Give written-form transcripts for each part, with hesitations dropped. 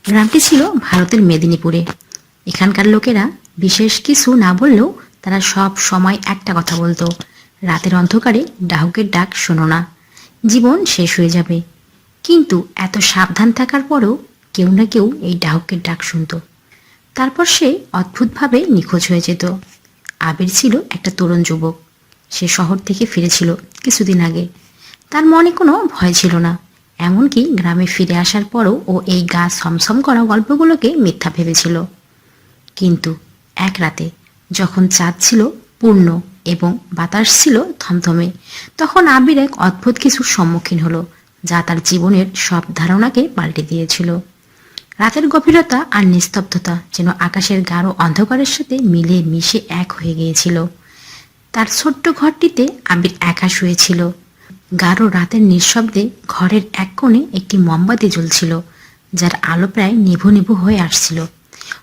গ্রামটি ছিল ভারতের মেদিনীপুরে। এখানকার লোকেরা বিশেষ কিছু না বললেও তারা সব সময় একটা কথা বলতো, রাতের অন্ধকারে ডাহুকের ডাক শোনো না, জীবন শেষ হয়ে যাবে। কিন্তু এত সাবধান থাকার পরেও কেউ না কেউ এই ডাহুকের ডাক শুনতো। তারপর সে অদ্ভুতভাবে নিখোঁজ হয়ে যেত। আবির ছিল একটা তরুণ যুবক। সে শহর থেকে ফিরেছিল কিছুদিন আগে। তার মনে কোনো ভয় ছিল না, এমনকি গ্রামে ফিরে আসার পরও ও এই গা ছমছম করা গল্পগুলোকে মিথ্যা ভেবেছিল। কিন্তু এক রাতে যখন চাঁদ ছিল পূর্ণ এবং বাতাস ছিল থমথমে, তখন আবির এক অদ্ভুত কিছুর সম্মুখীন হলো, যা তার জীবনের সব ধারণাকে পাল্টে দিয়েছিল। রাতের গভীরতা আর নিস্তব্ধতা যেন আকাশের গাঢ় অন্ধকারের সাথে মিলে মিশে এক হয়ে গিয়েছিল। তার ছোট্ট ঘরটিতে আবির একা শুয়েছিল। গাঢ় রাতের নিঃশব্দে ঘরের এক কোণে একটি মোমবাতি জ্বলছিল, যার আলো প্রায় নিভু নিভু হয়ে আসছিল।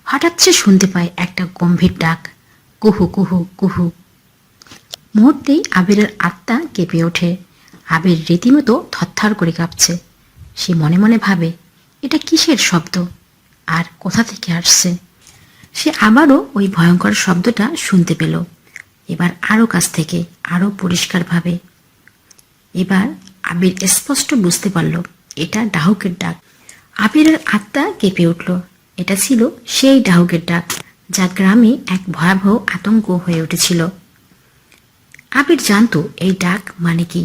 হঠাৎ সে শুনতে পায় একটা গম্ভীর ডাক, কুহু কুহু কুহু। মুহূর্তেই আবিরের আত্মা কেঁপে ওঠে। আবির রীতিমতো থরথর করে কাঁপছে। সে মনে মনে ভাবে, এটা কিসের শব্দ আর কোথা থেকে আসছে। সে আবারও ওই ভয়ঙ্কর শব্দটা শুনতে পেল, এবার আরও কাছ থেকে, আরও পরিষ্কারভাবে। এবার আবির স্পষ্ট বুঝতে পারল এটা ডাহুকের ডাক। আবিরের আত্মা কেঁপে উঠল। এটা ছিল সেই ডাহুকের ডাক, যা গ্রামে এক ভয়াবহ আতঙ্ক হয়ে উঠেছিল। আবির জানতো এই ডাক মানে কি।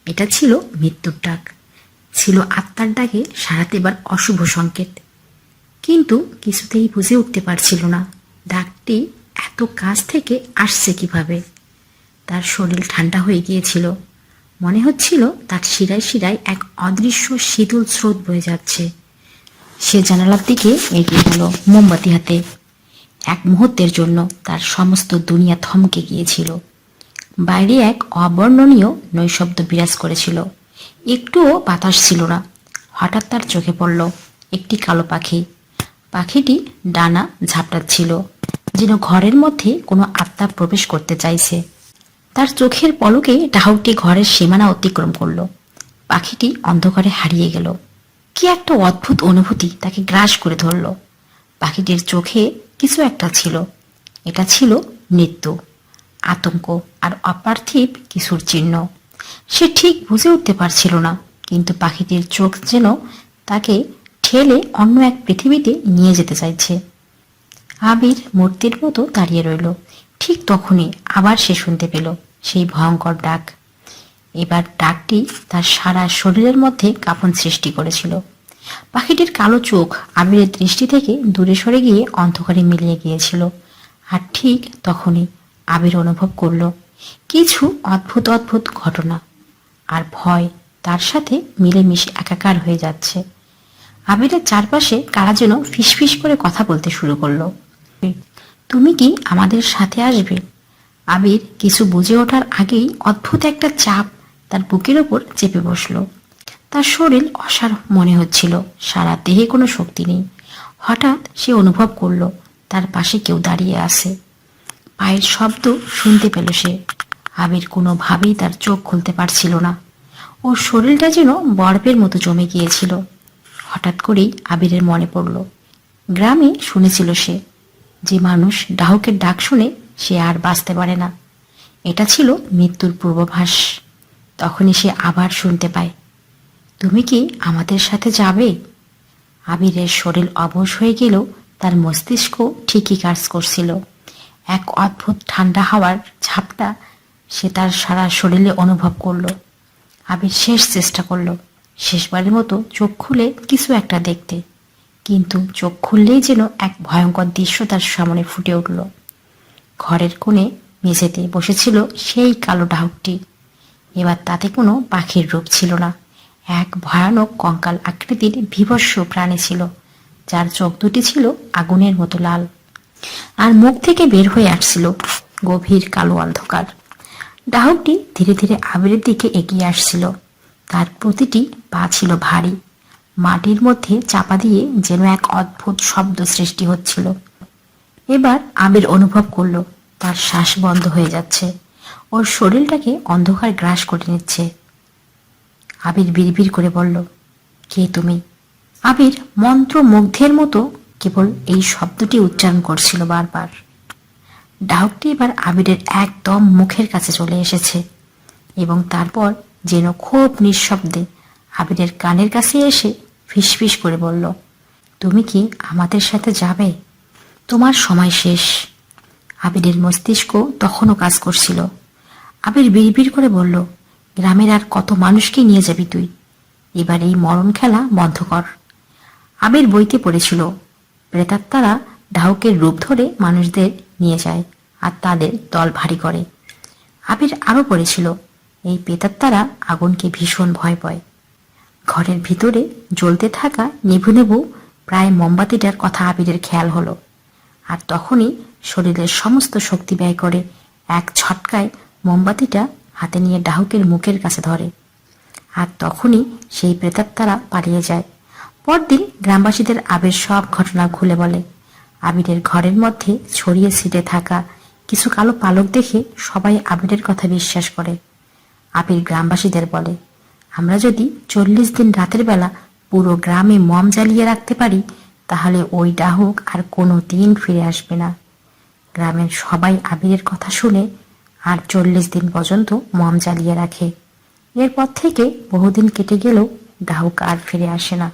এটা ছিল মৃত্যুর ডাক, ছিল আত্মার ডাকে সাড়া দেবার অশুভ সংকেত। কিন্তু কিছুতেই বুঝে উঠতে পারছিল না ডাকটি এত কাছ থেকে আসছে কিভাবে। তার শরীর ঠান্ডা হয়ে গিয়েছিল। মনে হচ্ছিল তার শিরায় শিরায় এক অদৃশ্য শীতল স্রোত বয়ে যাচ্ছে। সে জানালার দিকে এগিয়ে গেল মোমবাতি হাতে। এক মুহূর্তের জন্য তার সমস্ত দুনিয়া থমকে গিয়েছিল। বাইরে এক অবর্ণনীয় নৈশব্দ বিরাজ করেছিল, একটুও বাতাস ছিল না। হঠাৎ তার চোখে পড়ল একটি কালো পাখি। পাখিটি ডানা ঝাপটাচ্ছিল, যেন ঘরের মধ্যে কোনো আত্মা প্রবেশ করতে চাইছে। তার চোখের পলকে ডাহুকটি ঘরের সীমানা অতিক্রম করল। পাখিটি অন্ধকারে হারিয়ে গেল। কি একটা অদ্ভুত অনুভূতি তাকে গ্রাস করে ধরল। পাখিটির চোখে কিছু একটা ছিল। এটা ছিল মৃত্যু, আতঙ্ক আর অপার্থিব কিছুর চিহ্ন। সে ঠিক বুঝে উঠতে পারছিল না, কিন্তু পাখিটির চোখ যেন তাকে ঠেলে অন্য এক পৃথিবীতে নিয়ে যেতে চাইছে। আবির মূর্তির মতো দাঁড়িয়ে রইল। ঠিক তখনই আবার সে শুনতে পেল সেই ভয়ঙ্কর ডাক। এবার ডাকটি তার সারা শরীরের মধ্যে কাঁপন সৃষ্টি করেছিল। পাখিটির কালো চোখ আবিরের দৃষ্টি থেকে দূরে সরে গিয়ে অন্ধকারে মিলিয়ে গিয়েছিল। আর ঠিক তখনই আবির অনুভব করল কিছু অদ্ভুত অদ্ভুত ঘটনা, আর ভয় তার সাথে মিলেমিশে একাকার হয়ে যাচ্ছে। আবিরের চারপাশে কারা যেন ফিসফিস করে কথা বলতে শুরু করলো। তুমি কি আমাদের সাথে আসবে? আবির কিছু বুঝে ওঠার আগেই অদ্ভুত একটা চাপ তার বুকের ওপর চেপে বসলো। তার শরীর অসাড় মনে হচ্ছিল, সারা দেহে কোনো শক্তি নেই। হঠাৎ সে অনুভব করলো তার পাশে কেউ দাঁড়িয়ে আছে। পায়ের শব্দ শুনতে পেল সে। আবির কোনোভাবেই তার চোখ খুলতে পারছিল না। ওর শরীরটা যেন বরফের মতো জমে গিয়েছিল। হঠাৎ করেই আবিরের মনে পড়ল গ্রামে শুনেছিল সে, যে মানুষ ডাহুকের ডাক শুনে সে আর বাঁচতে পারে না। এটা ছিল মৃত্যুর পূর্বাভাস। তখনই সে আবার শুনতে পায়, তুমি কি আমাদের সাথে যাবে? আবিরের শরীর অবশ হয়ে গেলেও তার মস্তিষ্ক ঠিকই কাজ করছিল। এক অদ্ভুত ঠান্ডা হাওয়ার ঝাপটা সে তার সারা শরীরে অনুভব করলো। আবির শেষ চেষ্টা করলো শেষবারের মতো চোখ খুলে কিছু একটা দেখতে, কিন্তু চোখ খুললেই যেন এক ভয়ঙ্কর দৃশ্য তার সামনে ফুটে উঠল। ঘরের কোণে মেঝেতে বসেছিল সেই কালো ডাহুকটি। এবার তাতে কোনো পাখির রূপ ছিল না, এক ভয়ানক কঙ্কাল আকৃতির বীভৎস প্রাণী ছিল, যার চোখ দুটি ছিল আগুনের মতো লাল, আর মুখ থেকে বের হয়ে আসছিল গভীর কালো অন্ধকার। ডাহুকটি ধীরে ধীরে আবিরের দিকে এগিয়ে আসছিল। তার প্রতিটি পা ছিল ভারী, মাটির মধ্যে চাপা দিয়ে যেন এক অদ্ভুত শব্দ সৃষ্টি হচ্ছিল। এবার আবির অনুভব করলো তার শ্বাস বন্ধ হয়ে যাচ্ছে, ওর শরীরটাকে অন্ধকার গ্রাস করে নিচ্ছে। আবির বিড়বিড় করে বলল, কে তুমি? আবির মন্ত্রমুগ্ধের মতো কেবল এই শব্দটি উচ্চারণ করছিল বারবার। ডাহুকটি এবার আবিরের একদম মুখের কাছে চলে এসেছে এবং তারপর যেন খুব নিঃশব্দে আবিরের কানের কাছে এসে ফিসফিস করে বলল, তুমি কি আমাদের সাথে যাবে? তোমার সময় শেষ। আবিরের মস্তিষ্ক তখনও কাজ করছিল। আবির বিড়বিড় করে বলল, গ্রামের আর কত মানুষকে নিয়ে যাবি তুই? এবার এই মরণ খেলা বন্ধ কর। আবির বইতে পড়েছিল প্রেতাত্মারা ডাহুকের রূপ ধরে মানুষদের নিয়ে যায় আর তাদের দল ভারী করে। আবির আরও পড়েছিল এই প্রেতাত্মারা আগুনকে ভীষণ ভয় পায়। ঘরের ভিতরে জ্বলতে থাকা নেভু নেভু প্রায় মোমবাতিটার কথা আবিরের খেয়াল হলো, আর তখনই শরীরের সমস্ত শক্তি ব্যয় করে এক ছটকায় মোমবাতিটা হাতে নিয়ে ডাহুকের মুখের কাছে ধরে, আর তখনই সেই প্রেতাত্মারা পালিয়ে যায়। পরদিন গ্রামবাসীদের আবির সব ঘটনা খুলে বলে। আবিরের ঘরের মধ্যে ছড়িয়ে ছিটে থাকা কিছু কালো পালক দেখে সবাই আবিরের কথা বিশ্বাস করে। আবির গ্রামবাসীদের বলে, আমরা যদি 40 দিন রাতের বেলা পুরো গ্রামে মম জ্বালিয়ে রাখতে পারি তাহলে ওই ডাহুক আর কোনো দিন ফিরে আসবে না। গ্রামের সবাই আবিরের কথা শুনে আর 40 দিন পর্যন্ত মম জ্বালিয়ে রাখে। এরপর থেকে বহুদিন কেটে গেলেও ডাহুক আর ফিরে আসে না।